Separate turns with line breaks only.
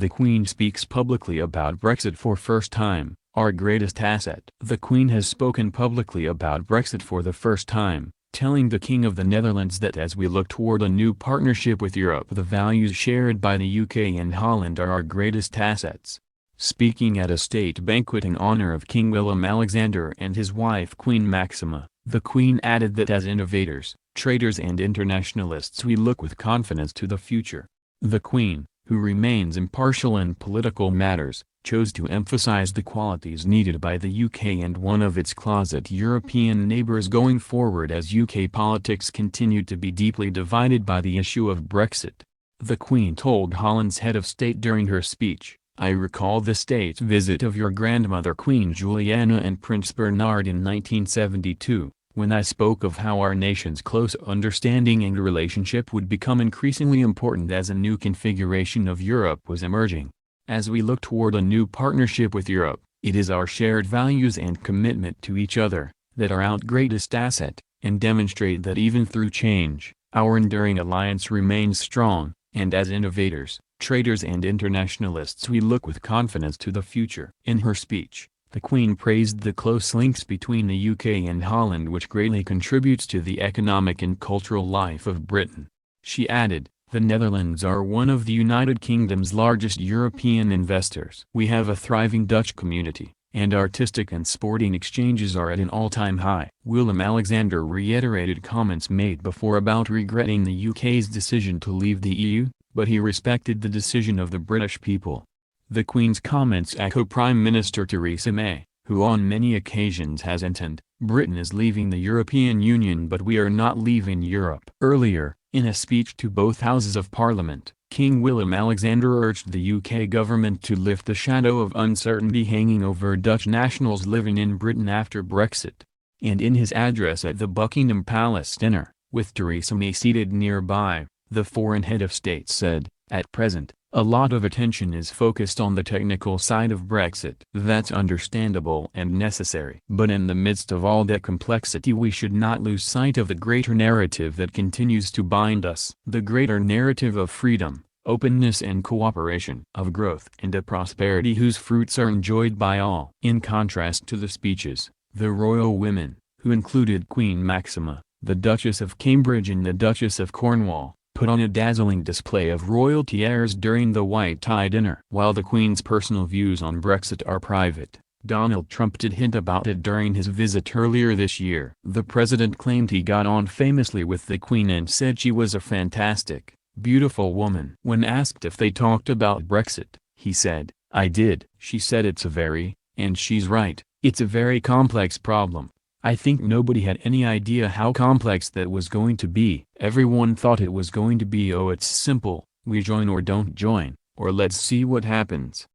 The Queen speaks publicly about Brexit for first time, our greatest asset. The Queen has spoken publicly about Brexit for the first time, telling the King of the Netherlands that as we look toward a new partnership with Europe, the values shared by the UK and Holland are our greatest assets. Speaking at a state banquet in honor of King Willem-Alexander and his wife Queen Maxima, the Queen added that as innovators, traders and internationalists we look with confidence to the future. The Queen, who remains impartial in political matters, chose to emphasize the qualities needed by the UK and one of its closet European neighbours going forward as UK politics continued to be deeply divided by the issue of Brexit. The Queen told Holland's head of state during her speech, "I recall the state visit of your grandmother Queen Juliana and Prince Bernard in 1972, when I spoke of how our nation's close understanding and relationship would become increasingly important as a new configuration of Europe was emerging. As we look toward a new partnership with Europe, it is our shared values and commitment to each other that are our greatest asset, and demonstrate that even through change, our enduring alliance remains strong, and as innovators, traders and internationalists we look with confidence to the future." In her speech, the Queen praised the close links between the UK and Holland, which greatly contributes to the economic and cultural life of Britain. She added, "The Netherlands are one of the United Kingdom's largest European investors. We have a thriving Dutch community, and artistic and sporting exchanges are at an all-time high." Willem-Alexander reiterated comments made before about regretting the UK's decision to leave the EU, but he respected the decision of the British people. The Queen's comments echo Prime Minister Theresa May, who on many occasions has intoned, "Britain is leaving the European Union but we are not leaving Europe." Earlier, in a speech to both Houses of Parliament, King Willem-Alexander urged the UK government to lift the shadow of uncertainty hanging over Dutch nationals living in Britain after Brexit. And in his address at the Buckingham Palace dinner, with Theresa May seated nearby, the foreign head of state said, "At present, a lot of attention is focused on the technical side of Brexit. That's understandable and necessary. But in the midst of all that complexity we should not lose sight of the greater narrative that continues to bind us. The greater narrative of freedom, openness and cooperation, of growth and a prosperity whose fruits are enjoyed by all." In contrast to the speeches, the royal women, who included Queen Maxima, the Duchess of Cambridge and the Duchess of Cornwall, put on a dazzling display of royalty airs during the white tie dinner. While the Queen's personal views on Brexit are private, Donald Trump did hint about it during his visit earlier this year. The president claimed he got on famously with the Queen and said she was a fantastic, beautiful woman. When asked if they talked about Brexit, he said, "I did." She said and she's right, it's a very complex problem. I think nobody had any idea how complex that was going to be. Everyone thought it was going to be, oh it's simple, we join or don't join, or let's see what happens.